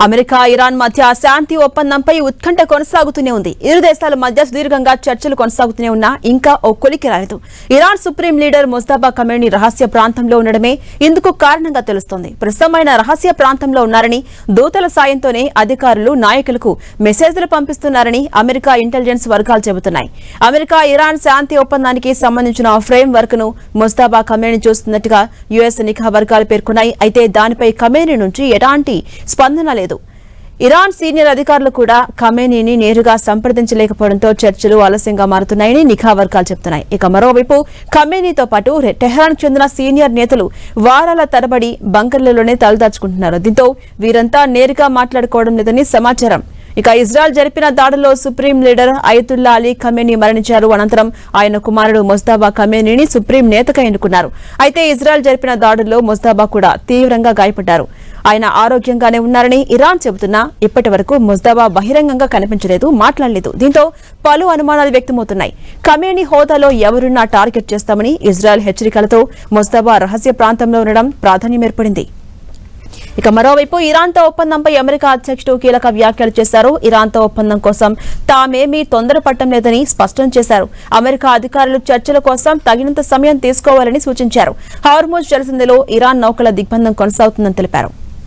America Iran మధ్య శాంతి ఒప్పందంపై ఉత్కంఠ కొనసాగుతూనే ఉంది. ఇరు దేశాల మధ్య సుదీర్ఘంగా చర్చలు కొనసాగుతూనే ఉన్నా ఇంకా ఓ కొలికి రాలేదు. ఇరాన్ సుప్రీం లీడర్ ముజ్తబా ఖమేనీ రహస్య ప్రాంతంలో ఉండడమే ఇందుకు కారణంగా తెలుస్తోంది. ప్రస్తుతమైన రహస్య ప్రాంతంలో ఉన్నారని, దూతల సాయంతోనే అధికారులు నాయకులకు మెసేజ్లు పంపిస్తున్నారని అమెరికా ఇంటెలిజెన్స్ వర్గాలు చెబుతున్నాయి. అమెరికా ఇరాన్ శాంతి ఒప్పందానికి సంబంధించిన ఫ్రేమ్ వర్క్ ను ముజ్తబా ఖమేనీ చూస్తున్నట్టుగా యుఎస్ నిఘా వర్గాలు పేర్కొన్నాయి. అయితే దానిపై ఖమేనీ నుంచి ఎలాంటి స్పందన లేదు. ఇరాన్ సీనియర్ అధికారులు కూడా ఖమేనీని నేరుగా సంప్రదించలేకపోవడంతో చర్చలు ఆలస్యంగా మారుతున్నాయని నిఘా వర్గాలు చెబుతున్నాయి. ఇక మరోవైపు ఖమేనీతో పాటు టెహ్రాన్కు చెందిన సీనియర్ నేతలు వారాల తరబడి బంకర్లలోనే తలదాచుకుంటున్నారు. దీంతో వీరంతా నేరుగా మాట్లాడుకోవడం లేదని సమాచారం. ఇక ఇజ్రాయెల్ జరిపిన దాడుల్లో supreme leader Ayatollah Ali Khamenei మరణించారు. అనంతరం ఆయన కుమారుడు ముజ్తబా ఖమేనీని సుప్రీం నేతగా ఎన్నుకున్నారు. అయితే ఇజ్రాయెల్ జరిపిన దాడుల్లో ముజ్తబా కూడా తీవ్రంగా గాయపడ్డారు. ఆయన ఆరోగ్యంగానే ఉన్నారని ఇరాన్ చెబుతున్నా ఇప్పటి వరకు ముజ్తబా బహిరంగంగా కనిపించలేదు, మాట్లాడలేదు. దీంతో పలు అనుమానాలు వ్యక్తమవుతున్నాయి. ఖమేనీ హోదాలో ఎవరున్నా టార్గెట్ చేస్తామని ఇజ్రాయెల్ హెచ్చరికలతో ముజ్తబా రహస్య ప్రాంతంలో ఉండడం ప్రాధాన్యం ఏర్పడింది. ఇక మరోవైపు ఇరాన్తో ఒప్పందంపై అమెరికా అధ్యక్షుడు కీలక వ్యాఖ్యలు చేశారు. ఇరాన్తో ఒప్పందం కోసం తామేమీ తొందరపడటం లేదని స్పష్టం చేశారు. అమెరికా అధికారులు చర్చల కోసం తగినంత సమయం తీసుకోవాలని సూచించారు. హార్ముజ్ జలసంధిలో ఇరాన్ నౌకల దిగ్బంధం కొనసాగుతుందని తెలిపారు.